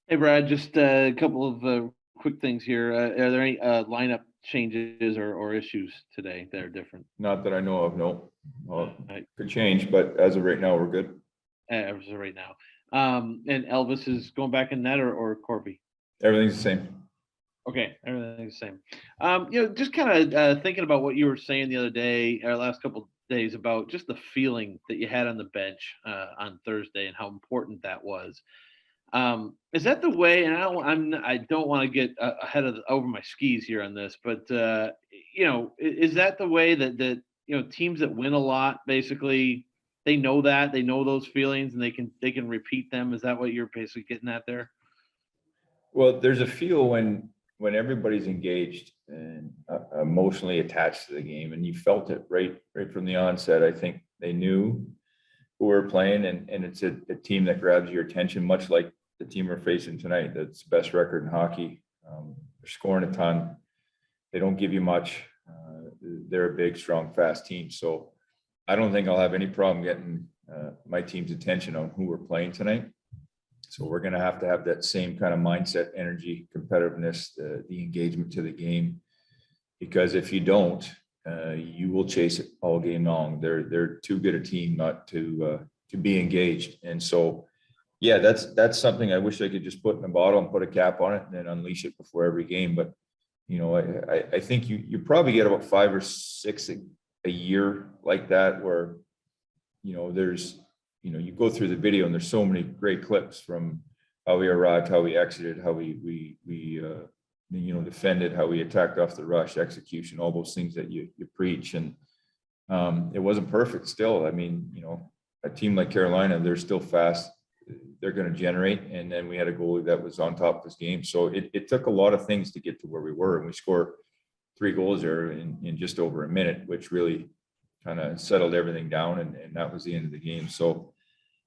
Hey, Brad, just a couple of quick things here. Are there any lineup changes or issues today that are different? Not that I know of, no. Well, Uh, could change, but as of right now, we're good. as of right now. And Elvis is going back in net or Corby? Everything's the same. Okay, everything's the same. Just kind of thinking about what you were saying the other day, or last couple of days, about just the feeling that you had on the bench on Thursday and how important that was. Is that the way? And I don't want to get ahead of over my skis here on this, but is that the way that teams that win a lot basically they know that they know those feelings and they can repeat them? Is that what you're basically getting at there? Well, there's a feel when everybody's engaged and emotionally attached to the game, and you felt it right from the onset. I think they knew who we're playing, and it's a team that grabs your attention, much like the team we're facing tonight. That's the best record in hockey. They're scoring a ton. They don't give you much. They're a big, strong, fast team. So I don't think I'll have any problem getting my team's attention on who we're playing tonight. So we're going to have that same kind of mindset, energy, competitiveness, the engagement to the game. Because if you don't, you will chase it all game long. They're too good a team not to be engaged. And so, yeah, that's something I wish I could just put in a bottle and put a cap on it and then unleash it before every game. But I think you probably get about 5 or 6 a year like that, where there's you go through the video and there's so many great clips from how we arrived, how we exited, how we defended, how we attacked off the rush, execution, all those things that you preach. And it wasn't perfect still. I mean, a team like Carolina, they're still fast. They're going to generate. And then we had a goalie that was on top of his game. So it took a lot of things to get to where we were. And we scored 3 goals there in just over a minute, which really kind of settled everything down. And that was the end of the game. So,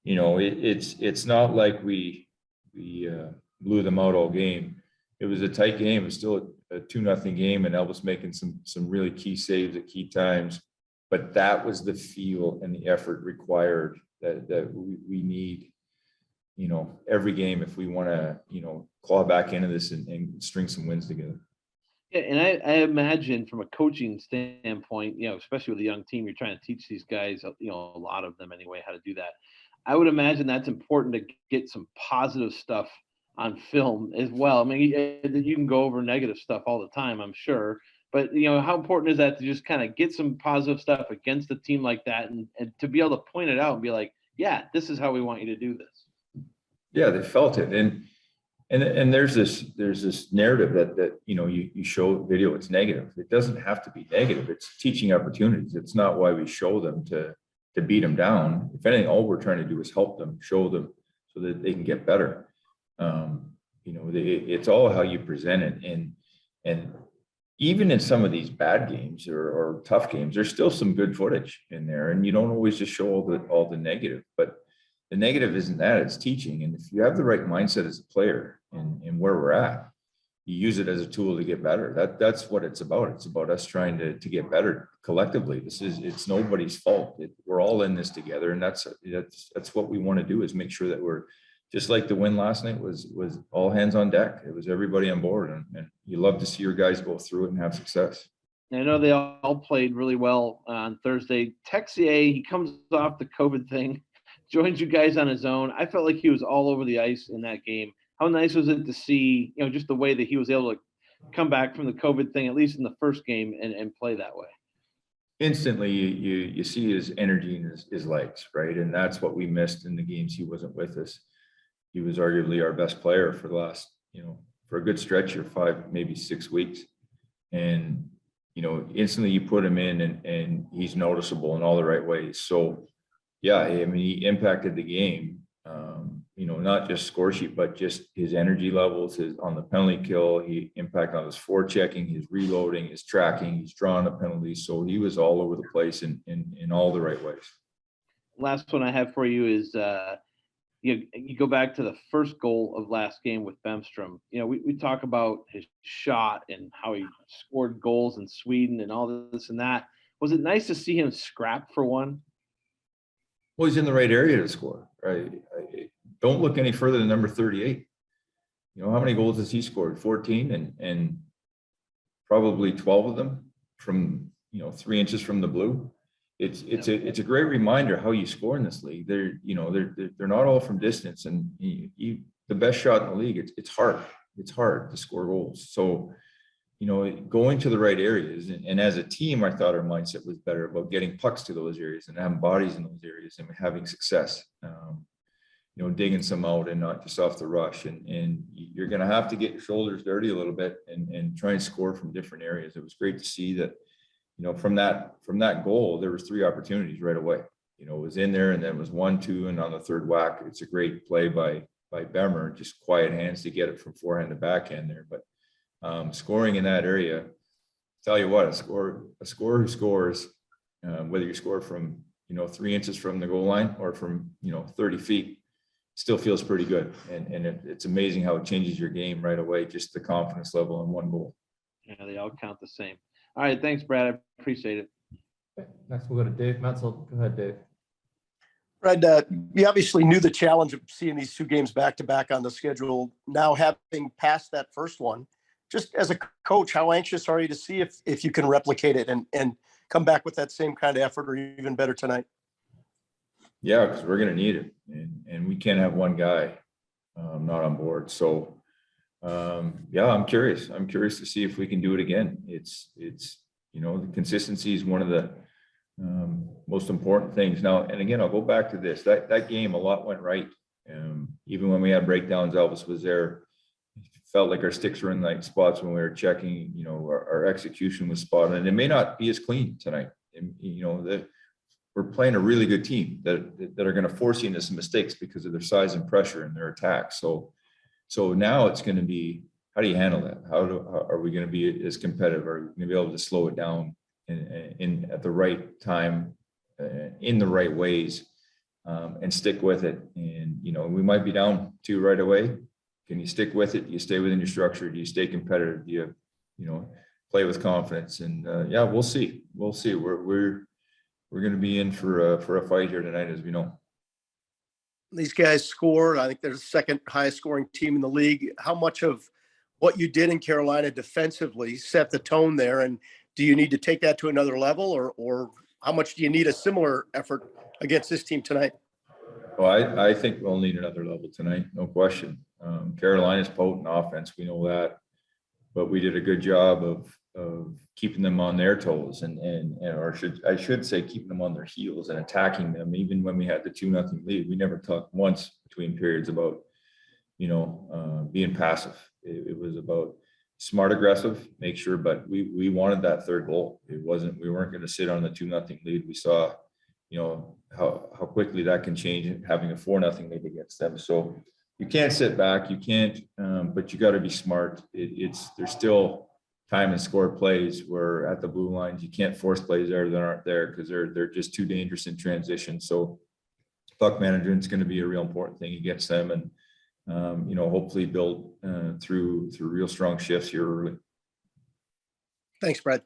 it's not like we blew them out all game. It was a tight game. It was still a 2-0 game, and Elvis making some really key saves at key times. But that was the feel and the effort required that we need, every game if we want to, claw back into this and string some wins together. Yeah, and I imagine from a coaching standpoint, especially with a young team, you're trying to teach these guys, a lot of them anyway, how to do that. I would imagine that's important to get some positive stuff on film as well. I mean, you can go over negative stuff all the time, I'm sure, but how important is that to just kind of get some positive stuff against a team like that, and to be able to point it out and be like, yeah, this is how we want you to do this. Yeah, they felt it. And there's this narrative that you show video, it's negative. It doesn't have to be negative. It's teaching opportunities. It's not why we show them to beat them down. If anything, all we're trying to do is help them, show them so that they can get better. It's all how you present it. And even in some of these bad games or tough games, there's still some good footage in there. And you don't always just show all the negative, but the negative isn't that, it's teaching. And if you have the right mindset as a player and where we're at, you use it as a tool to get better. That's what it's about. It's about us trying to get better collectively. It's nobody's fault. We're all in this together. And that's what we want to do, is make sure that we're just like the win last night was all hands on deck. It was everybody on board, and you love to see your guys go through it and have success. I know they all played really well on Thursday. Texier, he comes off the COVID thing, joins you guys on his own. I felt like he was all over the ice in that game. How nice was it to see, just the way that he was able to come back from the COVID thing, at least in the first game, and play that way? Instantly, you see his energy and his legs, right? And that's what we missed in the games he wasn't with us. He was arguably our best player for the last, for a good stretch of 5, maybe 6 weeks. And, instantly you put him in and he's noticeable in all the right ways. So, yeah, I mean, he impacted the game, not just score sheet, but just his energy levels, his on the penalty kill, he impact on his forechecking, his reloading, his tracking, he's drawing the penalties. So he was all over the place in all the right ways. Last one I have for you is you go back to the first goal of last game with Bemstrom. We talk about his shot and how he scored goals in Sweden and all this and that. Was it nice to see him scrap for one? Well, he's in the right area to score, right? Don't look any further than number 38. how many goals has he scored? 14, and probably 12 of them from 3 inches from the blue. It's a great reminder how you score in this league. They're not all from distance, and the best shot in the league. It's hard. It's hard to score goals. So, going to the right areas, and as a team, I thought our mindset was better about getting pucks to those areas and having bodies in those areas and having success. Digging some out and not just off the rush. And you're going to have to get your shoulders dirty a little bit and try and score from different areas. It was great to see that, from that goal, there was 3 opportunities right away. It was in there, and then it was 1, 2, and on the third whack, it's a great play by Bemmer, just quiet hands to get it from forehand to backhand there. But scoring in that area, tell you what, a scorer who scores, whether you score from 3 inches from the goal line or from 30 feet, still feels pretty good. And it's amazing how it changes your game right away, just the confidence level on one goal. Yeah, they all count the same. All right, thanks, Brad. I appreciate it. Okay, next we'll go to Dave Metzel. Go ahead, Dave. Brad, you obviously knew the challenge of seeing these 2 games back to back on the schedule. Now, having passed that first one, just as a coach, how anxious are you to see if you can replicate it and come back with that same kind of effort or even better tonight? Yeah, because we're going to need it, and we can't have one guy not on board. So, I'm curious. I'm curious to see if we can do it again. It's the consistency is one of the most important things. Now, and again, I'll go back to this. That game, a lot went right. Even when we had breakdowns, Elvis was there. It felt like our sticks were in the right spots when we were checking. Our execution was spot on. And it may not be as clean tonight. And, we're playing a really good team that are going to force you into some mistakes because of their size and pressure and their attack. So now it's going to be, how do you handle that? How are we going to be as competitive? Are we going to be able to slow it down in at the right time, in the right ways, and stick with it? And we might be down 2 right away. Can you stick with it? Do you stay within your structure? Do you stay competitive? Do you play with confidence? And we'll see. We'll see. We're going to be in for a fight here tonight, as we know. These guys scored. I think they're the 2nd highest scoring team in the league. How much of what you did in Carolina defensively set the tone there? And do you need to take that to another level, or how much do you need a similar effort against this team tonight? Well, I think we'll need another level tonight, no question. Carolina's potent offense, we know that, but we did a good job of keeping them on their toes or I should say keeping them on their heels and attacking them. Even when we had the 2-0 lead, we never talked once between periods about, being passive. It was about smart, aggressive, make sure, but we wanted that 3rd goal. We weren't going to sit on the 2-0 lead. We saw, how quickly that can change having a 4-0 lead against them. So you can't sit back, you can't, but you got to be smart. There's still time and score plays where at the blue lines, you can't force plays there that aren't there because they're just too dangerous in transition. So puck management is going to be a real important thing against them, and hopefully build through real strong shifts here early. Thanks, Brad.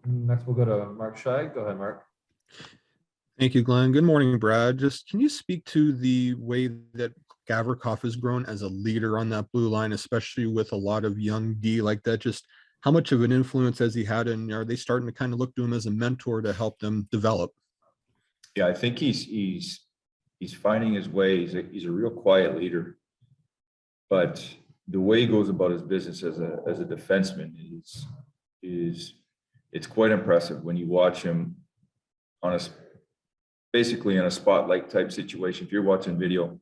Next we'll go to Mark Scheig. Go ahead, Mark. Thank you, Glenn. Good morning, Brad. Just can you speak to the way that Gavrikov has grown as a leader on that blue line, especially with a lot of young D like that? Just how much of an influence has he had, and are they starting to kind of look to him as a mentor to help them develop? Yeah, I think he's finding his way. He's a real quiet leader, but the way he goes about his business as a defenseman is it's quite impressive when you watch him basically in a spotlight type situation. If you're watching video,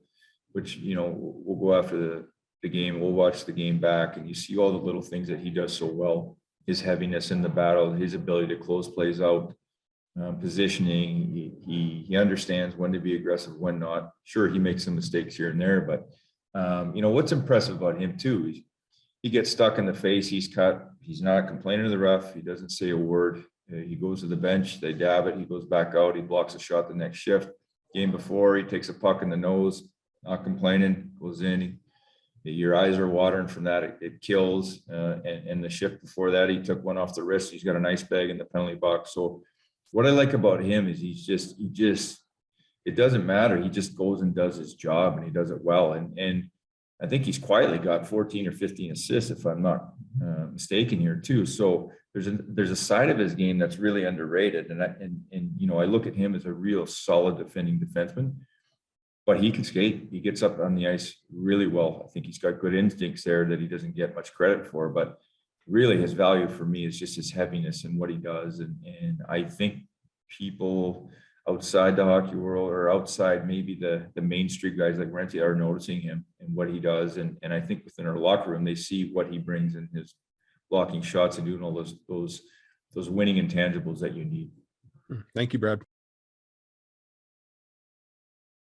which, we'll go after the game, we'll watch the game back, and you see all the little things that he does so well, his heaviness in the battle, his ability to close plays out, positioning. He understands when to be aggressive, when not. Sure, he makes some mistakes here and there, but what's impressive about him too is he gets stuck in the face, he's cut, he's not complaining to the ref, he doesn't say a word. He goes to the bench, they dab it, he goes back out, he blocks a shot the next shift. Game before, he takes a puck in the nose, not complaining, goes in. Your eyes are watering from that. It kills. And the shift before that, he took one off the wrist. He's got a nice bag in the penalty box. So what I like about him is it doesn't matter. He just goes and does his job, and he does it well. And I think he's quietly got 14 or 15 assists, if I'm not mistaken here too. So there's a side of his game that's really underrated. And you know, I look at him as a real solid defending defenseman, but he can skate. He gets up on the ice really well. I think he's got good instincts there that he doesn't get much credit for, but really his value for me is just his heaviness and what he does. And I think people outside the hockey world or outside maybe the Main Street guys like Renty are noticing him and what he does. And I think within our locker room, they see what he brings in his blocking shots and doing all those winning intangibles that you need. Thank you, Brad.